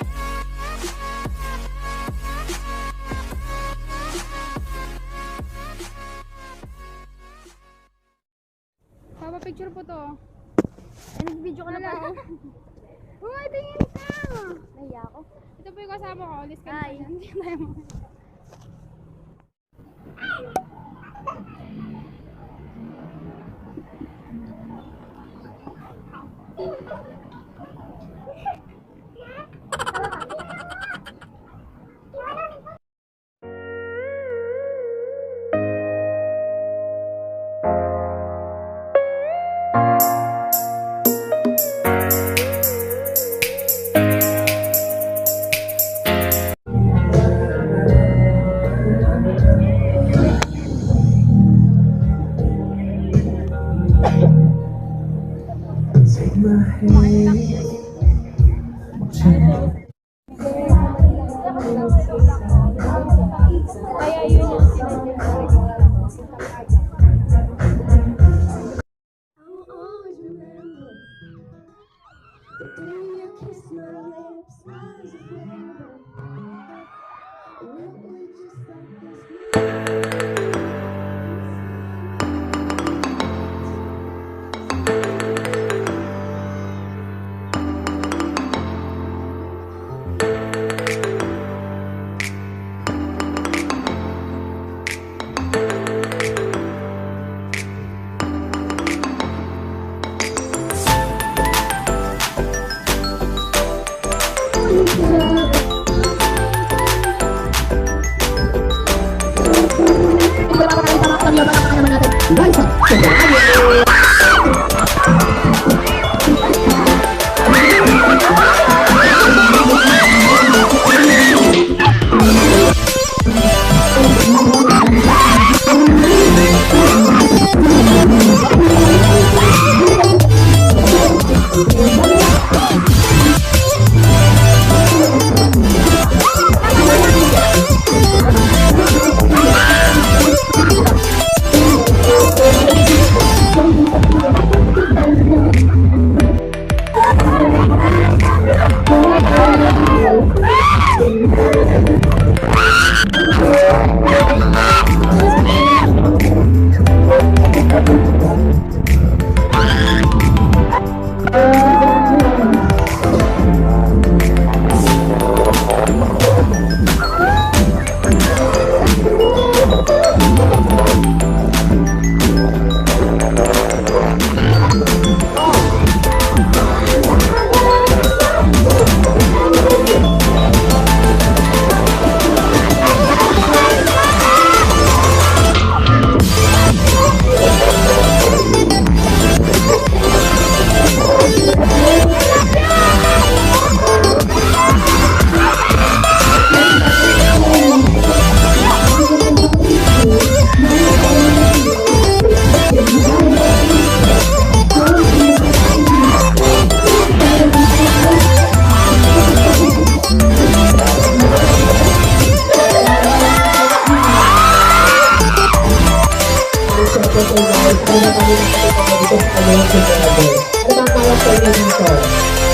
Papa, picture po to. Ay, nag-video ka na pa. Uy, tingin ka! Nahiya ako. Ito po yung kasama ko. Alis ka na yan. Hindi tayo mo. Take my hand. Kaya yun yung I'll always remember the day you kissed my lips as a flavor. It was just like this.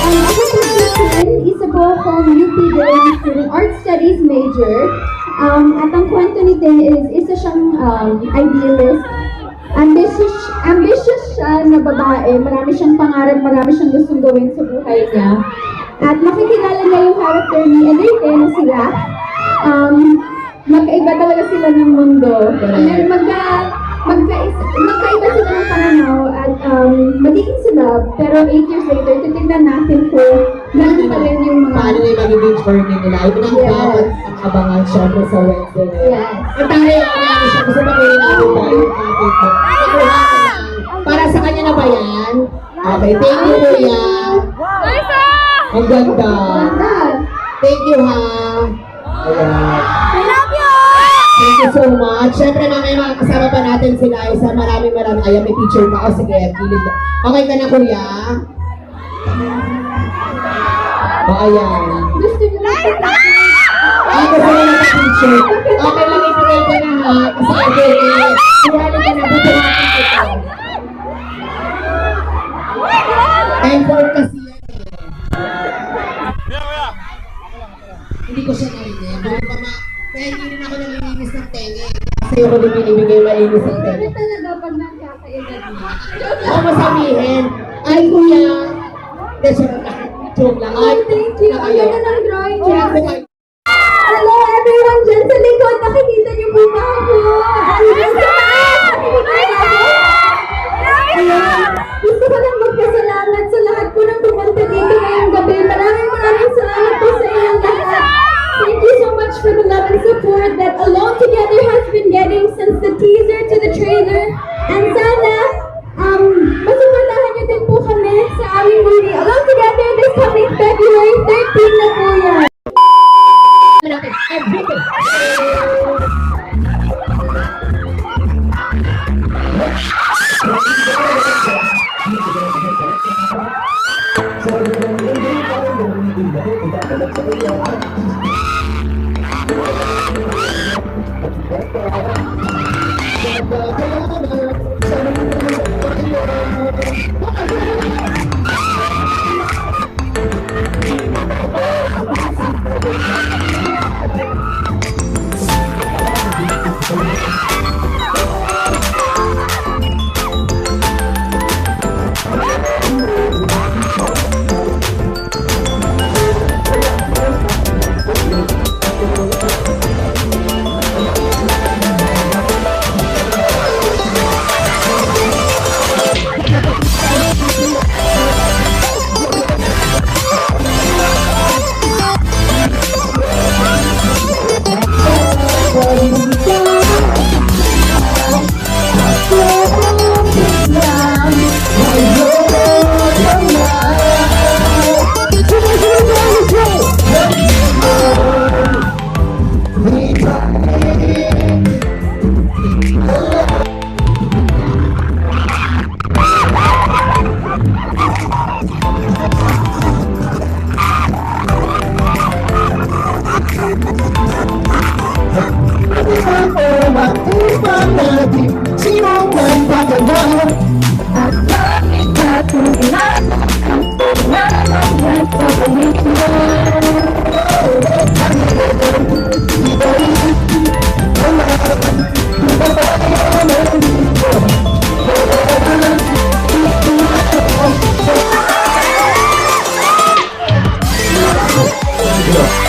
Ako po si Chen, isa po akong UP Dillon student, Art Studies major. At ang kwento ni Ten is isa siyang idealist. Ambitious siya na babae, marami siyang pangarap, marami siyang gustong gawin sa buhay niya. At makikilala niya yung character ni Enrique na sila. Magkaiba talaga sila ng mundo. And magkaiba sila ng pananaw at magiging sila. Pero 8 years later, titignan natin kung ganun pa rin yung mga... Paano na yung magiging journey nila? Ito na dapat ang abangan syempre sa Wednesday na yun. Yes. At tayo, marami siya. Gusto namin natin tayo. Para sa kanya na ba yan? Okay, thank you, Kuya. Ang ganda. Thank you, ha. Ayan. I love you! Thank you so much. Siyempre, mamaya mga kasama pa natin sila. Isa maraming. Ayan, may picture pa. O, sige, kilid. Okay ka na, Kuya? O, ayan. Gusto niyo na Gusto nyo na picture. Okay lang, ipagay ko na, ha? Kasi everyday. Ihali ka na, butuhatin kita. Effort kasi yan, eh. Hindi ko siya narinig. Kaya hindi rin ako nalilinis ng tenga. Kasi ako din binibigay malinis ng tenga. Grabe talaga pag nagkakaedad mo. Ako masabihin, ay kuya, joke lang. Ay, Oh, thank you. Ang kayo. ganda ng drawing Kaya niya. po kayo. Hello everyone dyan sa likod. Nakikita niyo po ba ako? Gusto ko lang magpasalamat sa lahat po ng pumunta dito ngayong gabi. Maraming salamat po sa inyong lahat. Thank you so much for the love and support that Alone Together has been getting since the teaser to the trailer. And sana, masuportahan niyo din po kami sa aming movie Alone Together this coming February 13 na po yan. Yeah.